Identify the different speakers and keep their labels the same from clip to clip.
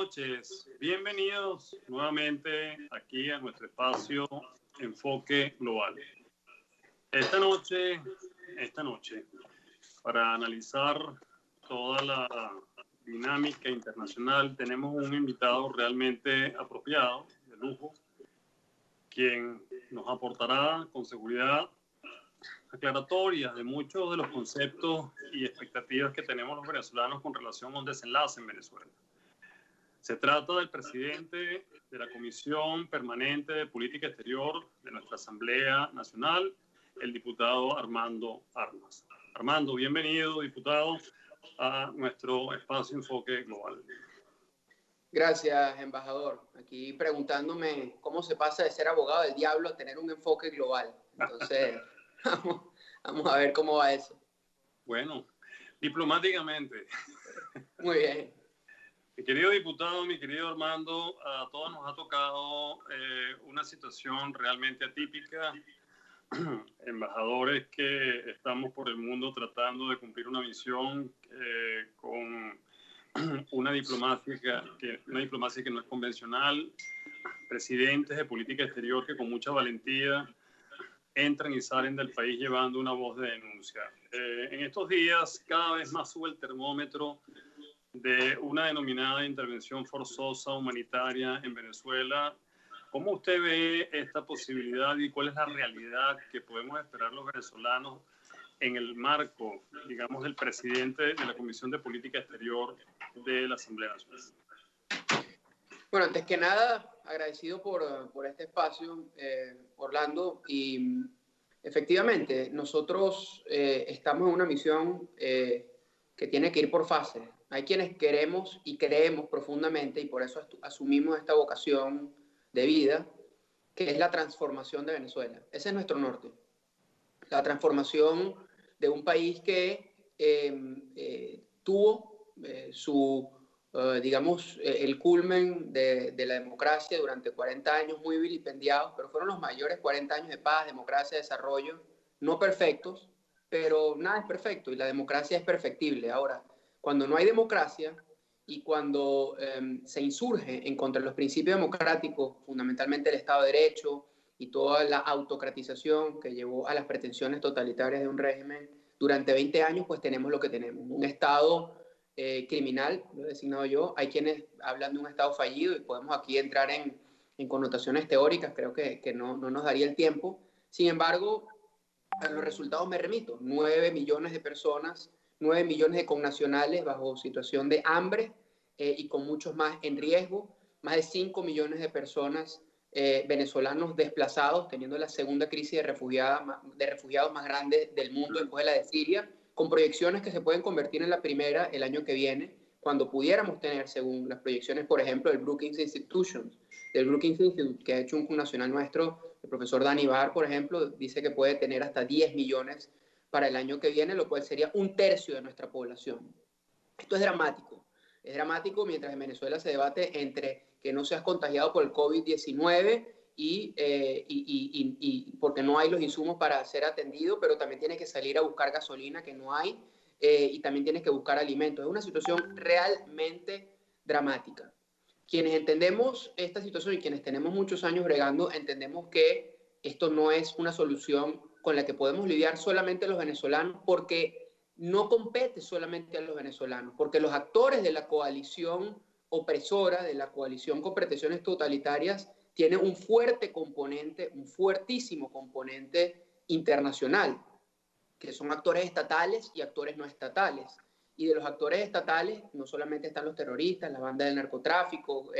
Speaker 1: noches. Bienvenidos nuevamente aquí a nuestro espacio Enfoque Global. Esta noche, para analizar toda la dinámica internacional, tenemos un invitado realmente apropiado, de lujo, quien nos aportará con seguridad aclaratorias de muchos de los conceptos y expectativas que tenemos los venezolanos con relación a un desenlace en Venezuela. Se trata del presidente de la Comisión Permanente de Política Exterior de nuestra Asamblea Nacional, el diputado Armando Armas. Armando, bienvenido, diputado, a nuestro espacio Enfoque Global.
Speaker 2: Gracias, embajador. Aquí preguntándome cómo se pasa de ser abogado del diablo a tener un enfoque global. Entonces, vamos a ver cómo va eso.
Speaker 1: Bueno, diplomáticamente.
Speaker 2: Muy bien.
Speaker 1: Mi querido diputado, mi querido Armando, a todos nos ha tocado una situación realmente atípica. Embajadores que estamos por el mundo tratando de cumplir una misión con una diplomacia que no es convencional, presidentes de política exterior que con mucha valentía entran y salen del país llevando una voz de denuncia. En estos días cada vez más sube el termómetro de una denominada intervención forzosa humanitaria en Venezuela. ¿Cómo usted ve esta posibilidad y cuál es la realidad que podemos esperar los venezolanos en el marco, digamos, del presidente de la Comisión de Política Exterior de la Asamblea Nacional?
Speaker 2: Bueno, antes que nada, agradecido por este espacio, Orlando, y efectivamente, nosotros estamos en una misión que tiene que ir por fases. Hay quienes queremos y creemos profundamente, y por eso asumimos esta vocación de vida, que es la transformación de Venezuela. Ese es nuestro norte. La transformación de un país que tuvo el culmen de la democracia durante 40 años muy vilipendiados, pero fueron los mayores 40 años de paz, democracia, desarrollo, no perfectos, pero nada es perfecto y la democracia es perfectible. Ahora, cuando no hay democracia y cuando se insurge en contra de los principios democráticos, fundamentalmente el Estado de Derecho y toda la autocratización que llevó a las pretensiones totalitarias de un régimen durante 20 años, pues tenemos lo que tenemos, un Estado criminal, lo he designado yo. Hay quienes hablan de un Estado fallido y podemos aquí entrar en connotaciones teóricas, creo que no nos daría el tiempo. Sin embargo, a los resultados me remito. 9 millones de personas, 9 millones de connacionales bajo situación de hambre y con muchos más en riesgo. Más de 5 millones de personas venezolanos desplazados, teniendo la segunda crisis de refugiados más grande del mundo después de la de Siria, con proyecciones que se pueden convertir en la primera el año que viene, cuando pudiéramos tener, según las proyecciones, por ejemplo, del Brookings Institute, que ha hecho un nacional nuestro, el profesor Dani Bar, por ejemplo, dice que puede tener hasta 10 millones para el año que viene, lo cual sería 1/3 de nuestra población. Esto es dramático. Es dramático mientras en Venezuela se debate entre que no seas contagiado por el COVID-19 y porque no hay los insumos para ser atendido, pero también tienes que salir a buscar gasolina que no hay y también tienes que buscar alimentos. Es una situación realmente dramática. Quienes entendemos esta situación y quienes tenemos muchos años bregando, entendemos que esto no es una solución con la que podemos lidiar solamente los venezolanos, porque no compete solamente a los venezolanos, porque los actores de la coalición opresora, de la coalición con pretensiones totalitarias, tienen un fuerte componente, un fuertísimo componente internacional, que son actores estatales y actores no estatales. Y de los actores estatales no solamente están los terroristas, la banda del narcotráfico,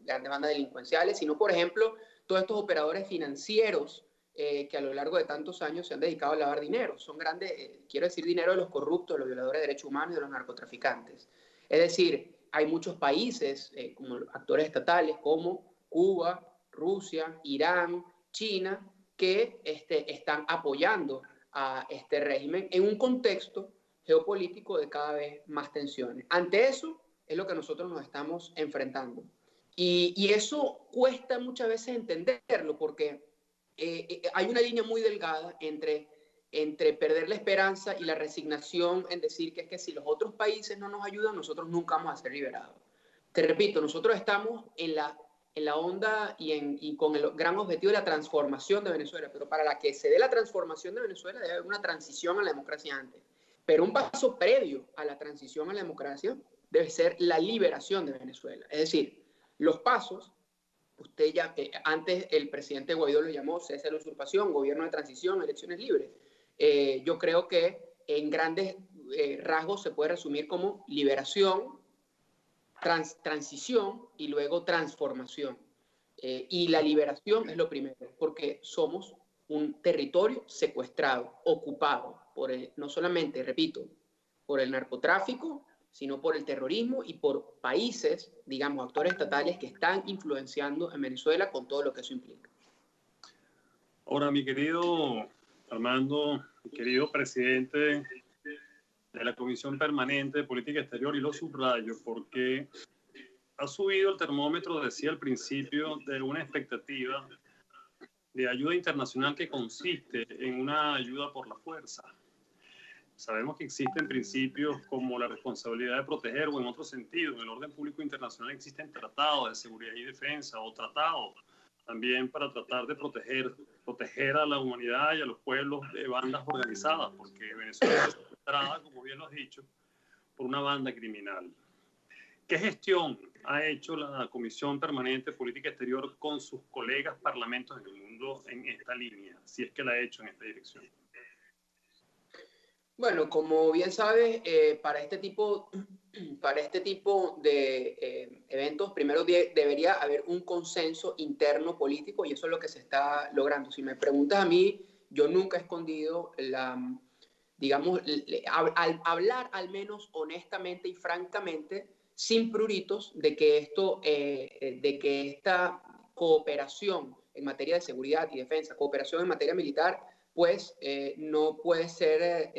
Speaker 2: grandes bandas delincuenciales, sino, por ejemplo, todos estos operadores financieros que a lo largo de tantos años se han dedicado a lavar dinero. Son grandes, quiero decir, dinero de los corruptos, de los violadores de derechos humanos y de los narcotraficantes. Es decir, hay muchos países como actores estatales como Cuba, Rusia, Irán, China, que están apoyando a este régimen en un contexto geopolítico de cada vez más tensiones. Ante eso es lo que nosotros nos estamos enfrentando. Y eso cuesta muchas veces entenderlo porque hay una línea muy delgada entre perder la esperanza y la resignación en decir que es que si los otros países no nos ayudan, nosotros nunca vamos a ser liberados. te repito, nosotros estamos en la onda y con el gran objetivo de la transformación de Venezuela, pero para la que se dé la transformación de Venezuela debe haber una transición a la democracia antes. Pero un paso previo a la transición a la democracia debe ser la liberación de Venezuela. Es decir, los pasos, usted ya, antes el presidente Guaidó lo llamó cese de la usurpación, gobierno de transición, elecciones libres. Yo creo que en grandes rasgos se puede resumir como liberación, transición y luego transformación. Y la liberación es lo primero, porque somos un territorio secuestrado, ocupado, no solamente, repito, por el narcotráfico, sino por el terrorismo y por países, digamos, actores estatales que están influenciando en Venezuela con todo lo que eso implica.
Speaker 1: Ahora, mi querido Armando, mi querido presidente de la Comisión Permanente de Política Exterior, y lo subrayo porque ha subido el termómetro, decía al principio, de una expectativa de ayuda internacional que consiste en una ayuda por la fuerza. Sabemos que existen principios como la responsabilidad de proteger, o en otro sentido, en el orden público internacional existen tratados de seguridad y defensa o tratados también para tratar de proteger a la humanidad y a los pueblos de bandas organizadas, porque Venezuela es secuestrada, como bien lo has dicho, por una banda criminal. ¿Qué gestión ha hecho la Comisión Permanente de Política Exterior con sus colegas parlamentos en el mundo en esta línea, si es que la ha hecho en esta dirección?
Speaker 2: Bueno, como bien sabes, para este tipo de eventos, primero debería haber un consenso interno político y eso es lo que se está logrando. Si me preguntas a mí, yo nunca he escondido digamos, al hablar al menos honestamente y francamente, sin pruritos, de que esta cooperación en materia de seguridad y defensa, cooperación en materia militar, pues no puede ser,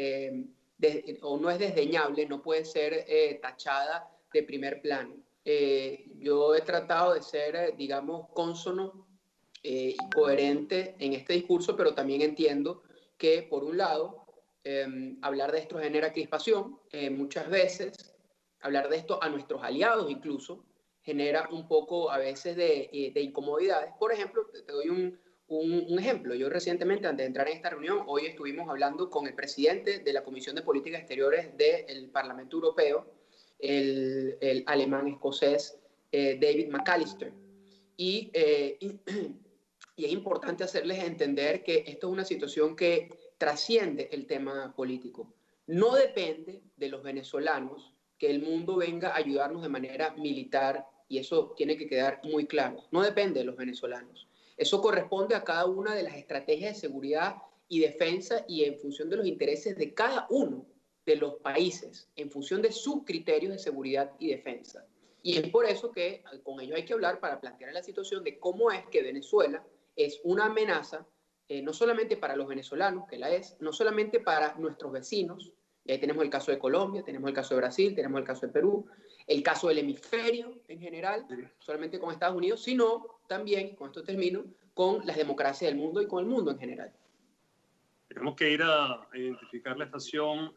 Speaker 2: o no es desdeñable, no puede ser tachada de primer plano. Yo he tratado de ser, digamos, cónsono y coherente en este discurso, pero también entiendo que, por un lado, hablar de esto genera crispación. Muchas veces, hablar de esto a nuestros aliados incluso, genera un poco a veces de incomodidades. Por ejemplo, te doy un ejemplo. Yo recientemente, antes de entrar en esta reunión, hoy estuvimos hablando con el presidente de la Comisión de Políticas Exteriores del Parlamento Europeo, el alemán escocés David McAllister. Y es importante hacerles entender que esto es una situación que trasciende el tema político. No depende de los venezolanos que el mundo venga a ayudarnos de manera militar, y eso tiene que quedar muy claro. No depende de los venezolanos. Eso corresponde a cada una de las estrategias de seguridad y defensa y en función de los intereses de cada uno de los países, en función de sus criterios de seguridad y defensa. Y es por eso que con ellos hay que hablar para plantear la situación de cómo es que Venezuela es una amenaza, no solamente para los venezolanos, que la es, no solamente para nuestros vecinos, y ahí tenemos el caso de Colombia, tenemos el caso de Brasil, tenemos el caso de Perú, el caso del hemisferio en general, solamente con Estados Unidos, sino también, con esto termino, con las democracias del mundo y con el mundo en general.
Speaker 1: Tenemos que ir a identificar la estación,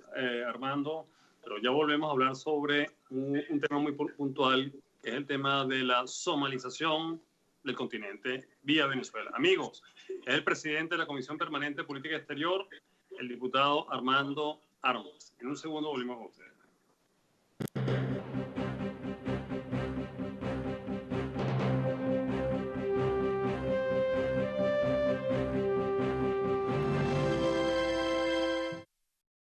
Speaker 1: Armando, pero ya volvemos a hablar sobre un tema muy puntual, que es el tema de la somalización del continente vía Venezuela. Amigos, es el presidente de la Comisión Permanente de Política Exterior, el diputado Armando Armas. En un segundo volvemos a ustedes.